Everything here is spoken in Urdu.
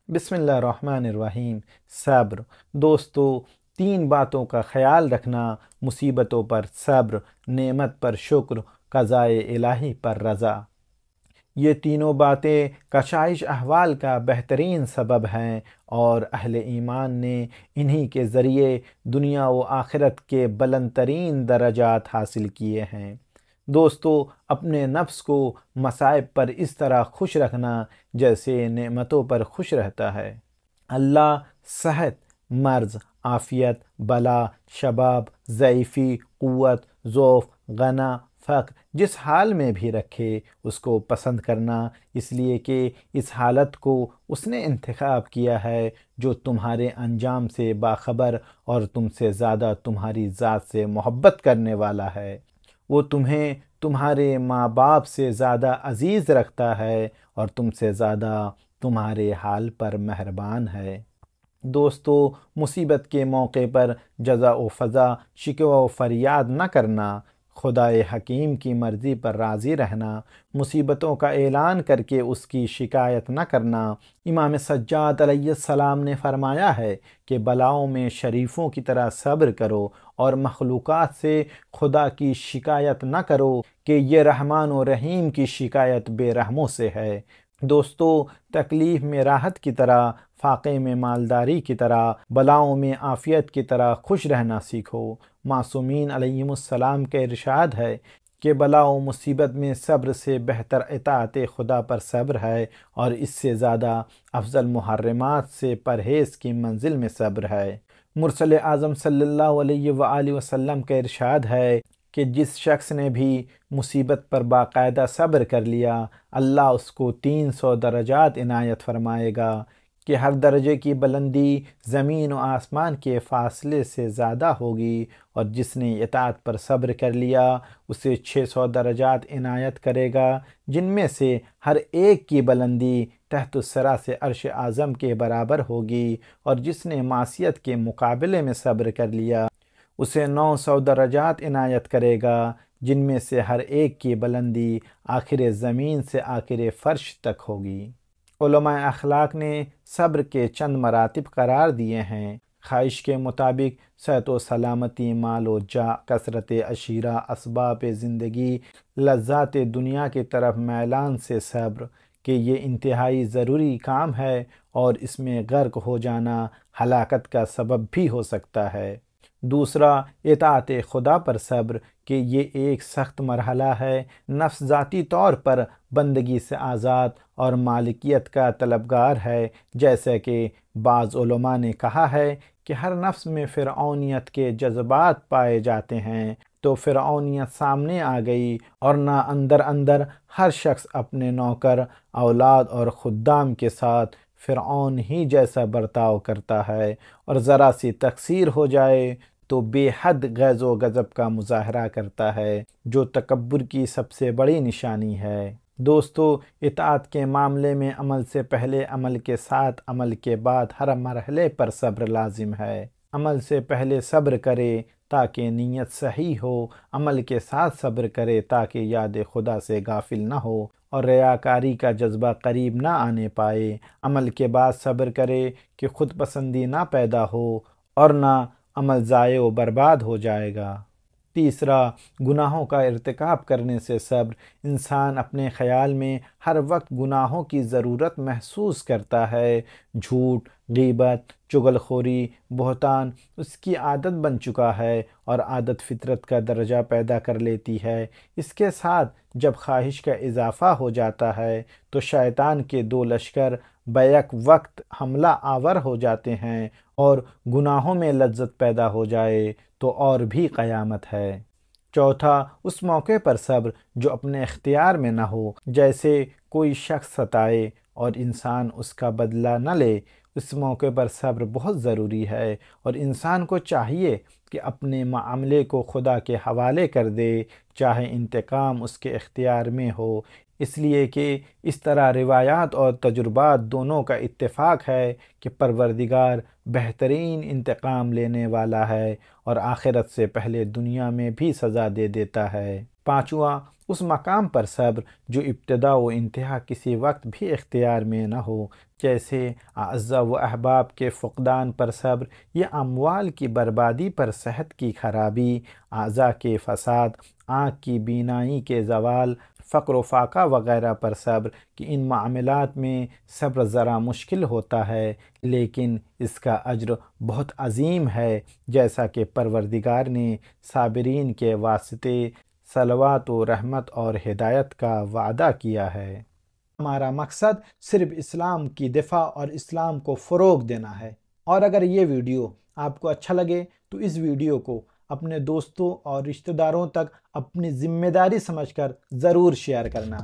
بسم اللہ الرحمن الرحیم۔ صبر۔ دوستو، تین باتوں کا خیال رکھنا: مصیبتوں پر صبر، نعمت پر شکر، قضائے الہی پر رضا۔ یہ تینوں باتیں کشائش احوال کا بہترین سبب ہیں اور اہل ایمان نے انہی کے ذریعے دنیا و آخرت کے بلند ترین درجات حاصل کیے ہیں۔ دوستو، اپنے نفس کو مصائب پر اس طرح خوش رکھنا جیسے نعمتوں پر خوش رہتا ہے۔ اللہ صحت، مرض، عافیت، بلا، شباب، ضعیفی، قوت، ضعف، غنا، فقر، جس حال میں بھی رکھے اس کو پسند کرنا، اس لیے کہ اس حالت کو اس نے انتخاب کیا ہے جو تمہارے انجام سے باخبر اور تم سے زیادہ تمہاری ذات سے محبت کرنے والا ہے۔ وہ تمہیں تمہارے ماں باپ سے زیادہ عزیز رکھتا ہے اور تم سے زیادہ تمہارے حال پر مہربان ہے۔ دوستو، مصیبت کے موقع پر جزع و فضع، شکوہ و فریاد نہ کرنا، خدائے حکیم کی مرضی پر راضی رہنا، مصیبتوں کا اعلان کر کے اس کی شکایت نہ کرنا۔ امام سجاد علیہ السلام نے فرمایا ہے کہ بلاؤں میں شریفوں کی طرح صبر کرو اور مخلوقات سے خدا کی شکایت نہ کرو کہ یہ رحمان و رحیم کی شکایت بے رحموں سے ہے۔ دوستو، تکلیف میں راحت کی طرح، فاقے میں مالداری کی طرح، بلاؤں میں عافیت کی طرح خوش رہنا سیکھو۔ معصومین علیہم السلام کا ارشاد ہے کہ بلا و مصیبت میں صبر سے بہتر اطاعت خدا پر صبر ہے اور اس سے زیادہ افضل محرمات سے پرہیز کی منزل میں صبر ہے۔ مرسل اعظم صلی اللہ علیہ وآلہ وسلم کا ارشاد ہے کہ جس شخص نے بھی مصیبت پر باقاعدہ صبر کر لیا، اللہ اس کو 300 درجات عنایت فرمائے گا کہ ہر درجے کی بلندی زمین و آسمان کے فاصلے سے زیادہ ہوگی، اور جس نے اطاعت پر صبر کر لیا اسے 600 درجات عنایت کرے گا، جن میں سے ہر ایک کی بلندی تحت الثری سے عرش اعظم کے برابر ہوگی، اور جس نے معصیت کے مقابلے میں صبر کر لیا اسے 900 درجات عنایت کرے گا، جن میں سے ہر ایک کی بلندی آخر زمین سے آخر فرش تک ہوگی۔ علماء اخلاق نے صبر کے چند مراتب قرار دیے ہیں۔ خواہش کے مطابق صحت و سلامتی، مال و جاہ، کثرت عشیرہ، اسباب زندگی، لذات دنیا کی طرف میلان سے صبر، کہ یہ انتہائی ضروری کام ہے اور اس میں غرق ہو جانا ہلاکت کا سبب بھی ہو سکتا ہے۔ دوسرا، اطاعت خدا پر صبر، کہ یہ ایک سخت مرحلہ ہے۔ نفس ذاتی طور پر بندگی سے آزاد اور مالکیت کا طلبگار ہے، جیسا کہ بعض علماء نے کہا ہے کہ ہر نفس میں فرعونیت کے جذبات پائے جاتے ہیں، تو فرعونیت سامنے آ گئی اور نہ اندر اندر ہر شخص اپنے نوکر، اولاد اور خدام کے ساتھ فرعون ہی جیسا برتاؤ کرتا ہے، اور ذرا سی تقصیر ہو جائے تو بے حد غیظ و غضب کا مظاہرہ کرتا ہے، جو تکبر کی سب سے بڑی نشانی ہے۔ دوستو، اطاعت کے معاملے میں عمل سے پہلے، عمل کے ساتھ، عمل کے بعد ہر مرحلے پر صبر لازم ہے۔ عمل سے پہلے صبر کرے تاکہ نیت صحیح ہو، عمل کے ساتھ صبر کرے تاکہ یاد خدا سے غافل نہ ہو اور ریاکاری کا جذبہ قریب نہ آنے پائے، عمل کے بعد صبر کرے کہ خود پسندی نہ پیدا ہو اور نہ عمل ضائع و برباد ہو جائے گا۔ تیسرا، گناہوں کا ارتکاب کرنے سے صبر۔ انسان اپنے خیال میں ہر وقت گناہوں کی ضرورت محسوس کرتا ہے۔ جھوٹ، غیبت، چغل خوری، بہتان اس کی عادت بن چکا ہے اور عادت فطرت کا درجہ پیدا کر لیتی ہے۔ اس کے ساتھ جب خواہش کا اضافہ ہو جاتا ہے تو شیطان کے دو لشکر بیک وقت حملہ آور ہو جاتے ہیں، اور گناہوں میں لذت پیدا ہو جائے تو اور بھی قیامت ہے۔ چوتھا، اس موقع پر صبر جو اپنے اختیار میں نہ ہو، جیسے کوئی شخص ستائے اور انسان اس کا بدلہ نہ لے، اس موقع پر صبر بہت ضروری ہے، اور انسان کو چاہیے کہ اپنے معاملے کو خدا کے حوالے کر دے، چاہے انتقام اس کے اختیار میں ہو، اس لیے کہ اس طرح روایات اور تجربات دونوں کا اتفاق ہے کہ پروردگار بہترین انتقام لینے والا ہے اور آخرت سے پہلے دنیا میں بھی سزا دے دیتا ہے۔ 5واں، اس مقام پر صبر جو ابتدا و انتہا کسی وقت بھی اختیار میں نہ ہو، جیسے اعزا و احباب کے فقدان پر صبر یا اموال کی بربادی پر، صحت کی خرابی، اعضاء کے فساد، آنکھ کی بینائی کے زوال، فقر و فاقہ وغیرہ پر صبر کہ ان معاملات میں صبر ذرا مشکل ہوتا ہے لیکن اس کا اجر بہت عظیم ہے، جیسا کہ پروردگار نے صابرین کے واسطے صلوات و رحمت اور ہدایت کا وعدہ کیا ہے۔ ہمارا مقصد صرف اسلام کی دفاع اور اسلام کو فروغ دینا ہے، اور اگر یہ ویڈیو آپ کو اچھا لگے تو اس ویڈیو کو اپنے دوستوں اور رشتہ داروں تک اپنی ذمہ داری سمجھ کر ضرور شیئر کرنا۔